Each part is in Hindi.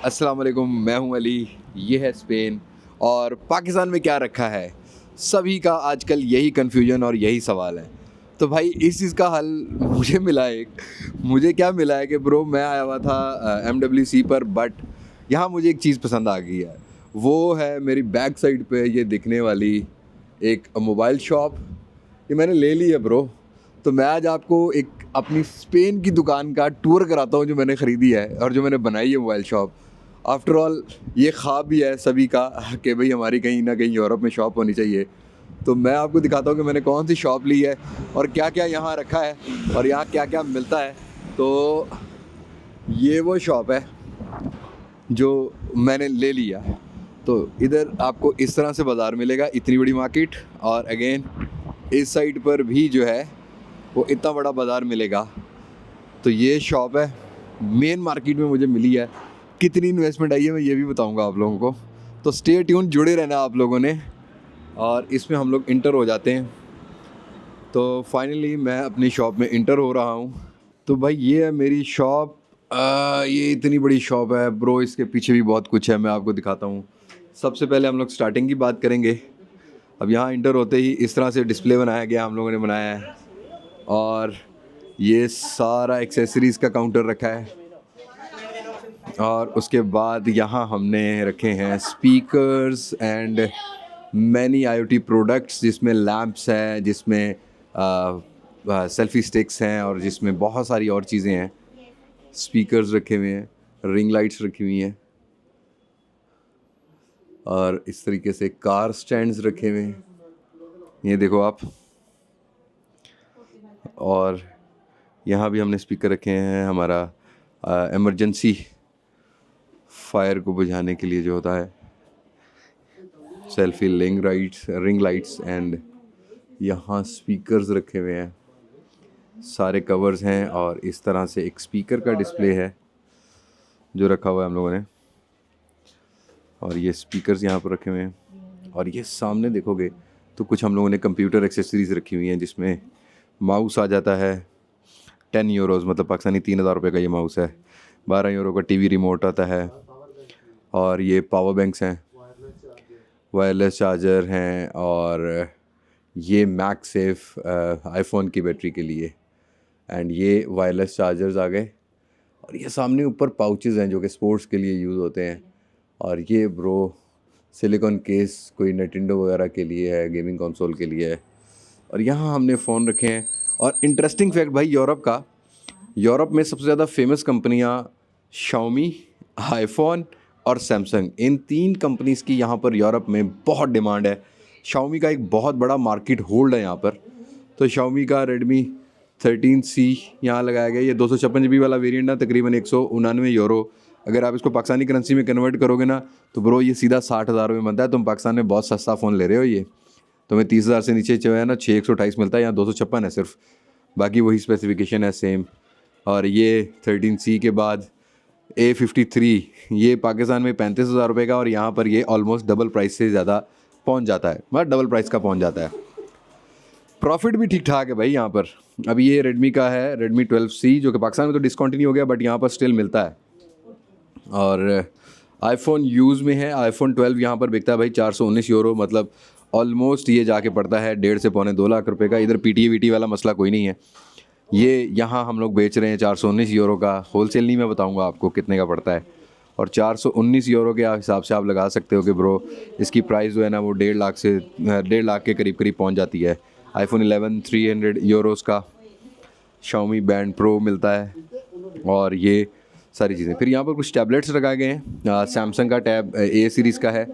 अस्सलाम वालेकुम, मैं हूं अली, ये है स्पेन। और पाकिस्तान में क्या रखा है, सभी का आजकल यही कन्फ्यूजन और यही सवाल है। तो भाई इस चीज़ का हल मुझे मिला मुझे क्या मिला है कि ब्रो मैं आया हुआ था MWC पर, बट यहाँ मुझे एक चीज़ पसंद आ गई है। वो है मेरी बैक साइड पे ये दिखने वाली एक मोबाइल शॉप। ये मैंने ले ली है ब्रो। तो मैं आज आपको एक अपनी स्पेन की दुकान का टूर कराता हूँ जो मैंने ख़रीदी है और जो मैंने बनाई है मोबाइल शॉप। आफ्टर ऑल ये ख्वाब भी है सभी का कि भाई हमारी कहीं ना कहीं यूरोप में शॉप होनी चाहिए। तो मैं आपको दिखाता हूँ कि मैंने कौन सी शॉप ली है और क्या क्या यहाँ रखा है और यहाँ क्या क्या मिलता है। तो ये वो शॉप है जो मैंने ले लिया है। तो इधर आपको इस तरह से बाज़ार मिलेगा, इतनी बड़ी मार्केट। और अगेन इस साइड पर भी जो है वो इतना बड़ा बाज़ार मिलेगा। तो ये शॉप है, मेन मार्केट में मुझे मिली है। कितनी इन्वेस्टमेंट आई है मैं ये भी बताऊंगा आप लोगों को। तो स्टे ट्यून, जुड़े रहना आप लोगों ने। और इसमें हम लोग इंटर हो जाते हैं। तो फाइनली मैं अपनी शॉप में इंटर हो रहा हूँ। तो भाई ये है मेरी शॉप। ये इतनी बड़ी शॉप है ब्रो, इसके पीछे भी बहुत कुछ है, मैं आपको दिखाता हूँ। सबसे पहले हम लोग स्टार्टिंग की बात करेंगे। अब यहाँ इंटर होते ही इस तरह से डिस्प्ले बनाया गया, हम लोगों ने बनाया है। और ये सारा एक्सेसरीज़ का काउंटर रखा है। और उसके बाद यहाँ हमने रखे हैं speakers and many IoT products, जिसमें लैंप्स हैं, जिसमें सेल्फी स्टिक्स हैं और जिसमें बहुत सारी और चीज़ें हैं। स्पीकर्स रखे हुए हैं, रिंग लाइट्स रखी हुई हैं और इस तरीके से कार स्टैंड्स रखे हुए हैं, ये देखो आप। और यहाँ भी हमने स्पीकर रखे हैं, हमारा इमरजेंसी फायर को बुझाने के लिए जो होता है, सेल्फी रिंग लाइट्स एंड यहाँ स्पीकर्स रखे हुए हैं, सारे कवर्स हैं। और इस तरह से एक स्पीकर का डिस्प्ले है जो रखा हुआ है हम लोगों ने। और ये स्पीकर्स यहाँ पर रखे हुए हैं। और ये सामने देखोगे तो कुछ हम लोगों ने कंप्यूटर एक्सेसरीज़ रखी हुई हैं, जिसमें माउस आ जाता है 10 यूरोज़, मतलब पाकिस्तानी 3,000 रुपये का ये माउस है। 12 यूरो का TV रिमोट आता है। और ये पावर बैंक्स हैं, वायरलेस चार्जर हैं। और ये मैगसेफ आईफोन की बैटरी के लिए। एंड ये वायरलेस चार्जर्स आ गए। और ये सामने ऊपर पाउचेस हैं जो कि स्पोर्ट्स के लिए यूज़ होते हैं। और ये ब्रो सिलिकॉन केस कोई निंटेंडो वगैरह के लिए है, गेमिंग कंसोल के लिए है। और यहाँ हमने फ़ोन रखे हैं। और इंटरेस्टिंग फैक्ट भाई, यूरोप में सबसे ज़्यादा फेमस कंपनियाँ शाओमी, आईफोन और सैमसंग, इन 3 कंपनीज़ की यहाँ पर यूरोप में बहुत डिमांड है। शाओमी का एक बहुत बड़ा मार्केट होल्ड है यहाँ पर। तो शाओमी का रेडमी 13C यहाँ लगाया गया। ये 256 GB वाला वेरिएंट है, तकरीबन 199 यूरो। अगर आप इसको पाकिस्तानी करेंसी में कन्वर्ट करोगे ना तो ब्रो ये सीधा 60,000 रुपये बनता है। तुम पाकिस्तान में बहुत सस्ता फ़ोन ले रहे हो। ये तुम्हें 30,000 से नीचे जो है ना 6,128 मिलता है, यहाँ 256 है सिर्फ। बाकी वही स्पेसिफिकेशन है सेम। और ये 13C के बाद A53, ये पाकिस्तान में 35,000 रुपये का, और यहाँ पर ये ऑलमोस्ट डबल प्राइस से ज़्यादा पहुँच जाता है, मतलब डबल प्राइस का पहुँच जाता है। प्रॉफिट भी ठीक ठाक है भाई यहाँ पर। अभी ये रेडमी का है, रेडमी 12C, जो कि पाकिस्तान में तो डिसकंटिन्यू हो गया, बट यहाँ पर स्टिल मिलता है। और आईफोन यूज़ में है, आईफोन 12 यहाँ पर बिकता है भाई 419 यूरो, मतलब ऑलमोस्ट ये जाके पड़ता है 1.5 से पौने 2 लाख रुपए का। इधर PTA वाला मसला कोई नहीं है। ये यहाँ हम लोग बेच रहे हैं 419 यूरो का। होलसेल नहीं मैं बताऊँगा आपको कितने का पड़ता है। और 419 यूरो के हिसाब से आप लगा सकते हो कि ब्रो इसकी प्राइस जो है ना वो 1.5 लाख के करीब करीब पहुँच जाती है। आईफोन 11 300 यूरोज़ का शाओमी बैंड प्रो मिलता है। और ये सारी चीज़ें। फिर यहाँ पर कुछ टैबलेट्स लगाए गए हैं। सैमसंग का टैब A सीरीज़ का है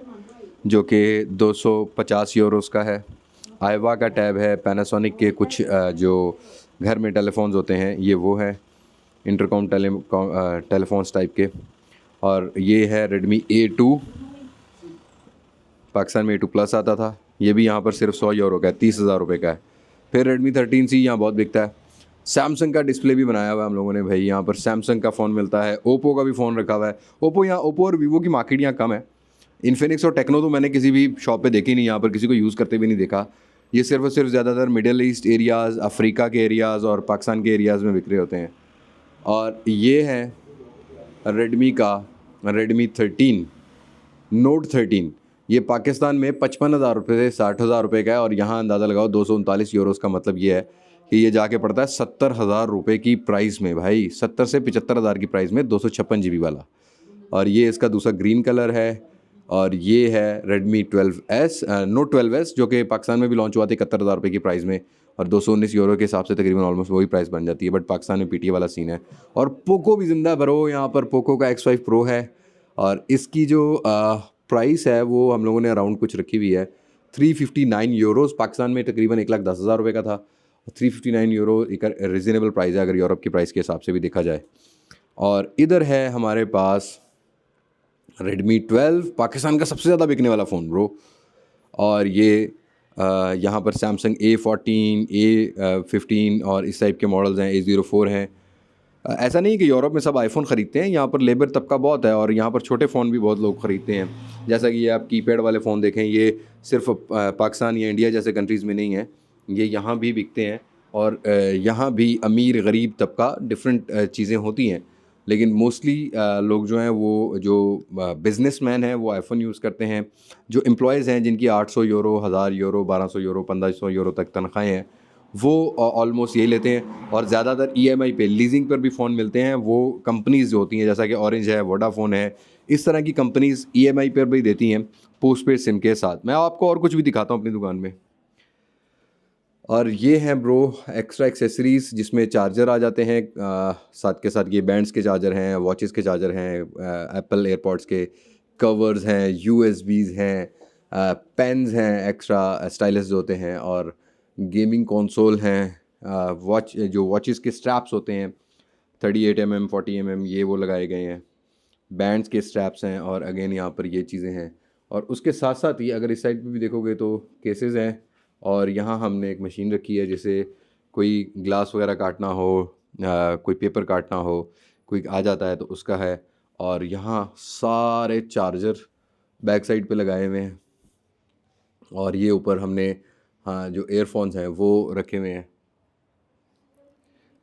जो कि 250 यूरोज़ का है। आईवा का टैब है। पैनासोनिक के कुछ जो घर में टेलीफोन्स होते हैं ये वो है, इंटरकॉम टेलीफोन्स टाइप के। और ये है रेडमी A2, पाकिस्तान में A2 प्लस आता था, ये भी यहाँ पर सिर्फ 100 यूरो का है, 30,000 रुपये का है। फिर रेडमी 13C यहाँ बहुत बिकता है। सैमसंग का डिस्प्ले भी बनाया हुआ है हम लोगों ने भाई, यहाँ पर सैमसंग का फ़ोन मिलता है। ओप्पो का भी फ़ोन रखा हुआ है। ओप्पो और वीवो की मार्केट यहाँ कम है। इन्फिनिक्स और टेक्नो तो मैंने किसी भी शॉप पे देखी नहीं, यहाँ पर किसी को यूज़ करते भी नहीं देखा। ये सिर्फ और सिर्फ ज़्यादातर मिडिल ईस्ट एरियाज़, अफ्रीका के एरियाज़ और पाकिस्तान के एरियाज़ में बिक रहे होते हैं। और ये है रेडमी का रेडमी 13 नोट 13, ये पाकिस्तान में 55,000 रुपये से 60,000 रुपये का है और यहाँ अंदाज़ा लगाओ 239 यूरोज़ का मतलब ये है कि ये जाके पड़ता है 70,000 रुपये की प्राइस में भाई, 70 से 75,000 की प्राइस में 256 GB वाला। और ये इसका दूसरा ग्रीन कलर है और ये है रेडमी 12S नोट 12S जो कि पाकिस्तान में भी लॉन्च हुआ था 71,000 रुपये की प्राइस में और 219 यूरो के हिसाब से तकरीबन ऑलमोस्ट वही प्राइस बन जाती है, बट पाकिस्तान में पीटीए वाला सीन है। और पोको भी ज़िंदा बरो, यहाँ पर पोको का X5 Pro है और इसकी जो प्राइस है वो हम लोगों ने अराउंड कुछ रखी हुई है 359 यूरोज़। पाकिस्तान में तकरीबन 1,10,000 रुपये का था। 359 यूरो एक रिजनेबल प्राइस है अगर यूरोप की प्राइस के हिसाब से भी देखा जाए। और इधर है हमारे पास रेडमी 12, पाकिस्तान का सबसे ज़्यादा बिकने वाला फ़ोन ब्रो। और ये यहाँ पर सैमसंग A14, A15 और इस टाइप के मॉडल्स हैं, A04 हैं। ऐसा नहीं कि यूरोप में सब आईफोन ख़रीदते हैं, यहाँ पर लेबर तबका बहुत है और यहाँ पर छोटे फ़ोन भी बहुत लोग ख़रीदते हैं। जैसा कि ये आप कीपैड वाले फ़ोन देखें, ये सिर्फ पाकिस्तान या इंडिया जैसे कंट्रीज़ में नहीं है, ये यहाँ भी बिकते हैं। और यहाँ भी अमीर गरीब तबका डिफरेंट चीज़ें होती हैं, लेकिन मोस्टली लोग जो हैं वो जो बिज़नेसमैन हैं वो आईफोन यूज़ करते हैं। जो एम्प्लॉयज़ हैं जिनकी 800 यूरो, 1000 यूरो, 1200 यूरो, 1500 यूरो तक तनख्वाहें हैं, वो ऑलमोस्ट यही लेते हैं। और ज़्यादातर ईएमआई पे, लीजिंग पर भी फ़ोन मिलते हैं। वो कंपनीज़ जो होती हैं जैसा कि ऑरेंज है, वोडाफोन है, इस तरह की कंपनीज़ ईएमआई पर भी देती हैं पोस्टपेड सिम के साथ। मैं आपको और कुछ भी दिखाता हूँ अपनी दुकान में। और ये हैं ब्रो एक्स्ट्रा एक्सेसरीज़ जिसमें चार्जर आ जाते हैं, साथ के साथ ये बैंड्स के चार्जर हैं, वॉचेस के चार्जर हैं, एप्पल एयरपॉड्स के कवर्स हैं, यूएसबीज़ हैं, पेन्स हैं, एक्स्ट्रा स्टाइलस जो होते हैं, और गेमिंग कंसोल हैं, वॉचेस के स्ट्रैप्स होते हैं 38 mm 40 mm, ये वो लगाए गए हैं, बैंड्स के स्ट्रैप्स हैं, और अगेन यहाँ पर ये चीज़ें हैं। और उसके साथ साथ ही अगर इस साइड पे भी देखोगे तो केसेस हैं, और यहाँ हमने एक मशीन रखी है जिसे कोई ग्लास वगैरह काटना हो, कोई पेपर काटना हो, कोई आ जाता है तो उसका है। और यहाँ सारे चार्जर बैक साइड पे लगाए हुए हैं, और ये ऊपर हमने हाँ जो एयरफोन्स हैं वो रखे हुए हैं,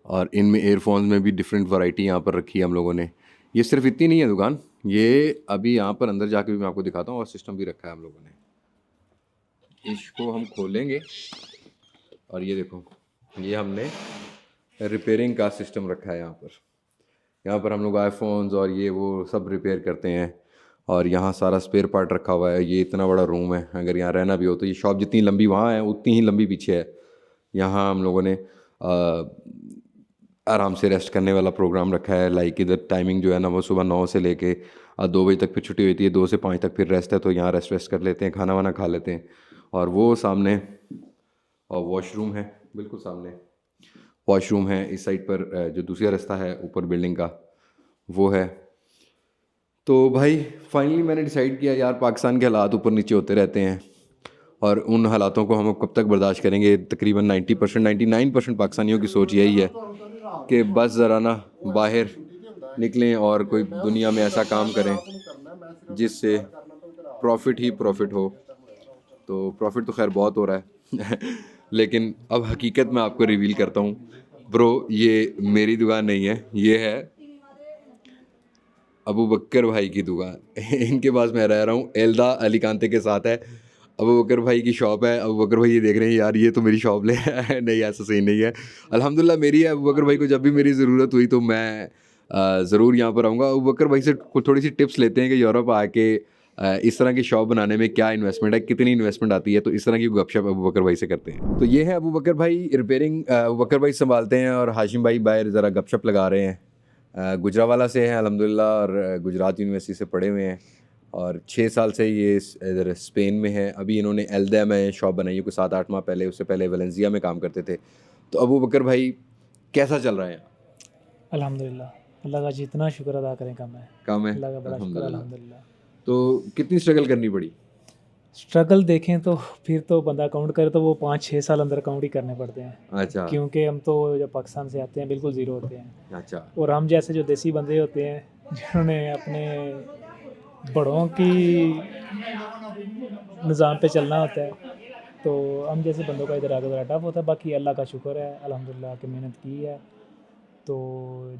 और इनमें एयरफोन्स में भी डिफरेंट वैरायटी यहाँ पर रखी है हम लोगों ने। ये सिर्फ इतनी नहीं है दुकान, ये अभी यहाँ पर अंदर जाके भी मैं आपको दिखाता हूँ, और सिस्टम भी रखा है हम लोगों ने। इसको हम खोलेंगे और ये देखो, ये हमने रिपेयरिंग का सिस्टम रखा है यहाँ पर हम लोग आईफोन्स और ये वो सब रिपेयर करते हैं। और यहाँ सारा स्पेयर पार्ट रखा हुआ है। ये इतना बड़ा रूम है, अगर यहाँ रहना भी हो तो ये शॉप जितनी लंबी वहाँ है उतनी ही लंबी पीछे है। यहाँ हम लोगों ने आराम से रेस्ट करने वाला प्रोग्राम रखा है। लाइक इधर टाइमिंग जो है ना वो सुबह 9 से लेके 2 बजे तक फिर छुट्टी होती है, 2 से 5 तक फिर रेस्ट है, तो यहाँ रेस्ट कर लेते हैं, खाना वाना खा लेते हैं। और वो सामने और वॉशरूम है, बिल्कुल सामने वॉशरूम है। इस साइड पर जो दूसरा रास्ता है ऊपर बिल्डिंग का वो है। तो भाई फाइनली मैंने डिसाइड किया यार, पाकिस्तान के हालात ऊपर नीचे होते रहते हैं और उन हालातों को हम कब तक बर्दाश्त करेंगे। तकरीबन 90% 99% पाकिस्तानियों की सोच यही है कि बस ज़रा ना बाहर निकलें और कोई दुनिया में ऐसा काम करें जिससे प्रॉफिट ही प्रॉफिट हो। तो प्रॉफिट तो खैर बहुत हो रहा है लेकिन अब हकीकत में आपको रिवील करता हूँ ब्रो, ये मेरी दुकान नहीं है, ये है अबू बकर भाई की दुकान इनके पास मैं रह रहा हूँ, एल्दा अली कांते के साथ है। अबू बकर भाई की शॉप है। अबू बकर भाई ये देख रहे हैं यार ये तो मेरी शॉप ले नहीं, ऐसा सही नहीं है, अल्हम्दुलिल्लाह मेरी है। अबू बकर भाई को जब भी मेरी ज़रूरत हुई तो मैं ज़रूर यहाँ पर आऊँगा। अबू बकर भाई से थोड़ी सी टिप्स लेते हैं कि यूरोप आके इस तरह की शॉप बनाने में क्या इन्वेस्टमेंट है, कितनी इन्वेस्टमेंट आती है, तो इस तरह की गपशप अबू बकर भाई से करते हैं। तो ये है अबू बकर भाई, रिपेयरिंग अबू बकर भाई संभालते हैं, और हाशिम भाई बाहर ज़रा गपशप लगा रहे हैं। गुजरावाला से हैं अल्हम्दुलिल्लाह, और गुजरात यूनिवर्सिटी से पढ़े हुए हैं, और 6 साल से ये इधर स्पेन में है। अभी इन्होंने एल्दा में शॉप बनाई है कुछ 7-8 माह पहले, उससे पहले वेलेंसिया में काम करते थे। तो अबू बकर भाई कैसा चल रहा है यहाँ? अल्हम्दुलिल्लाह, अल्लाह का जितना शुक्र अदा करें कम है। काम है अल्लाह का बड़ा शुक्र अल्हम्दुलिल्लाह। तो कितनी स्ट्रगल करनी पड़ी? स्ट्रगल देखें तो फिर तो बंदा काउंट करे तो वो 5-6 साल अंदर काउंट ही करने पड़ते हैं, अच्छा क्योंकि हम तो जब पाकिस्तान से आते हैं बिल्कुल ज़ीरो होते हैं। अच्छा और हम जैसे जो देसी बंदे होते हैं जिन्होंने अपने बड़ों की निज़ाम पे चलना होता है, तो हम जैसे बंदों का इधर आगे ज़रा टफ होता है। बाकी अल्लाह का शुक्र है अल्हम्दुलिल्लाह कि मेहनत की है तो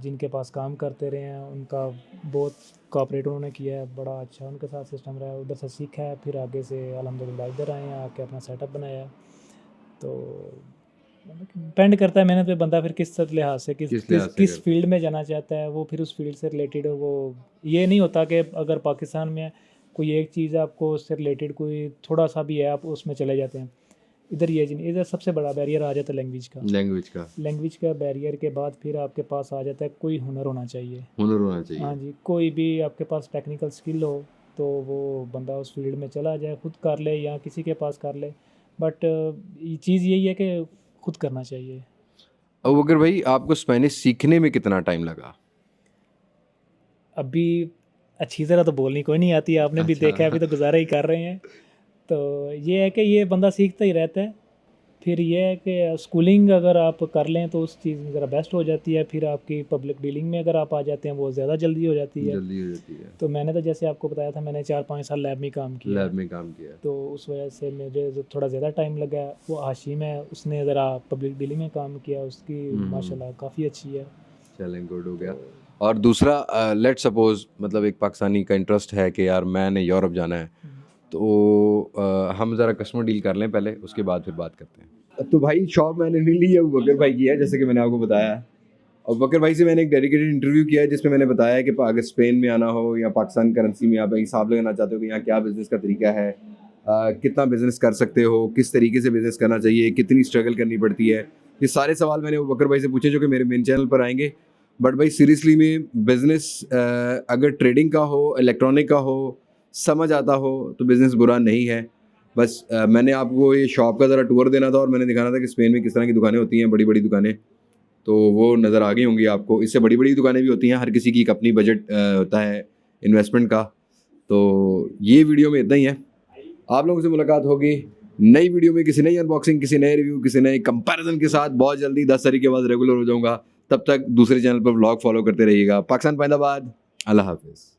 जिनके पास काम करते रहे हैं उनका बहुत कोऑपरेट उन्होंने किया है, बड़ा अच्छा उनके साथ सिस्टम रहा है, उधर से सीखा है, फिर आगे से अल्हम्दुलिल्लाह इधर आए हैं, आके अपना सेटअप बनाया। तो डिपेंड करता है मेहनत पे बंदा फिर किस लिहाज से किस लिहाज से किस करता फील्ड में जाना चाहता है, वो फिर उस फील्ड से रिलेटेड वो, ये नहीं होता कि अगर पाकिस्तान में कोई एक चीज़ आपको उससे रिलेटेड कोई थोड़ा सा भी है आप उसमें चले जाते हैं। इधर ये नहीं, इधर सबसे बड़ा बैरियर आ जाता है लैंग्वेज का। लैंग्वेज का बैरियर के बाद फिर आपके पास आ जाता है कोई हुनर होना चाहिए। हुनर होना चाहिए। हाँ जी, कोई भी आपके पास टेक्निकल स्किल हो तो वो बंदा उस फील्ड में चला जाए, खुद कर ले या किसी के पास कर ले, बट ये चीज़ यही है कि खुद करना चाहिए। अब अगर भाई आपको स्पेनिश सीखने में कितना टाइम लगा? अभी अच्छी तरह तो बोलनी कोई नहीं आती, आपने भी अच्छा। देखा है, अभी तो गुजारा ही कर रहे हैं। तो ये है कि ये बंदा सीखता ही रहता है। फिर ये है कि स्कूलिंग अगर आप कर लें तो उस चीज़ में ज़रा बेस्ट हो जाती है, फिर आपकी पब्लिक डीलिंग में अगर आप आ जाते हैं वो ज़्यादा जल्दी हो जाती है। जल्दी हो जाती है। तो मैंने तो जैसे आपको बताया था, मैंने 4-5 साल लैब में काम किया है, लैब में काम किया। तो उस वजह से मुझे जो थोड़ा ज़्यादा टाइम लगा। वो हाशिम है, उसने ज़रा पब्लिक डीलिंग में काम किया, उसकी माशाल्लाह काफ़ी अच्छी है। चलें, गुड हो गया। और दूसरा लेट सपोज मतलब एक पाकिस्तानी का इंटरेस्ट है कि यार मैंने यूरोप जाना है, तो हम ज़रा कस्टमर डील कर लें पहले, उसके बाद फिर बात करते हैं। तो भाई शॉप मैंने नहीं ली है, वो बकर भाई की है, जैसे कि मैंने आपको बताया। और बकर भाई से मैंने एक डेडिकेटेड इंटरव्यू किया है जिसमें मैंने बताया कि अगर स्पेन में आना हो या पाकिस्तान करेंसी में आप हिसाब लगाना चाहते हो कि यहाँ क्या बिज़नेस का तरीका है, कितना बिज़नेस कर सकते हो, किस तरीके से बिज़नेस करना चाहिए, कितनी स्ट्रगल करनी पड़ती है, ये सारे सवाल मैंने वो बकर भाई से पूछे जो कि मेरे मेन चैनल पर आएंगे। बट भाई सीरियसली में बिज़नेस अगर ट्रेडिंग का हो, इलेक्ट्रॉनिक का हो, समझ आता हो तो बिज़नेस बुरा नहीं है। बस मैंने आपको ये शॉप का ज़रा टूर देना था और मैंने दिखाना था कि स्पेन में किस तरह की दुकानें होती हैं, बड़ी बड़ी दुकानें, तो वो नज़र आ गई होंगी आपको। इससे बड़ी बड़ी दुकानें भी होती हैं, हर किसी की एक अपनी बजट होता है इन्वेस्टमेंट का। तो ये वीडियो में इतना ही है, आप लोगों से मुलाकात होगी नई वीडियो में, किसी नई अनबॉक्सिंग, किसी नए रिव्यू, किसी नए कंपैरिजन के साथ बहुत जल्दी। 10 तारीख के बाद रेगुलर हो जाऊँगा, तब तक दूसरे चैनल पर व्लॉग फॉलो करते रहिएगा। पाकिस्तान पाइंदाबाद, अल्लाह हाफिज़।